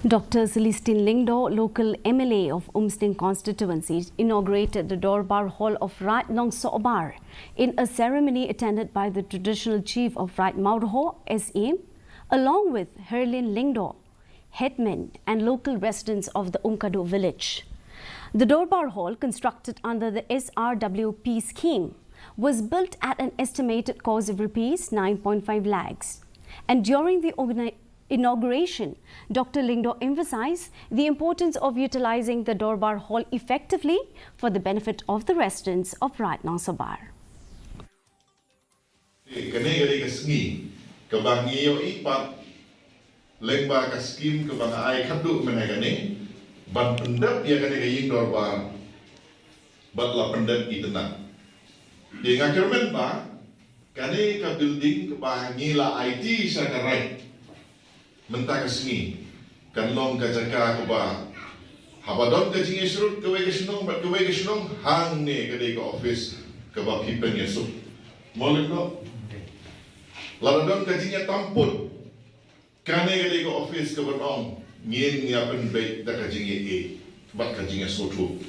Dr. Celestine Lingdo, local MLA of Umsning constituency, inaugurated the Dorbar Hall of Right Nongsohbar in a ceremony attended by the traditional chief of Right Maurho, SE, along with Herlin Lingdo, headmen and local residents of the Umkadu village. The Dorbar Hall, constructed under the SRWP scheme, was built at an estimated cost of rupees 9.5 lakhs. And during the inauguration, Dr. Lingdo emphasized the importance of utilizing the Dorbar Hall effectively for the benefit of the residents of Right Nongsohbar. Mentang sengi kan long ka jaka ko ba habadon ka jinge surut ke we gesnong hang ne ka de ka office ka ba pipen yesu molen no ladon ka jinge tampun kan ne ka de ka office ka ba nong ngien ngia pen be da ka jinge e ba ka jinge sotu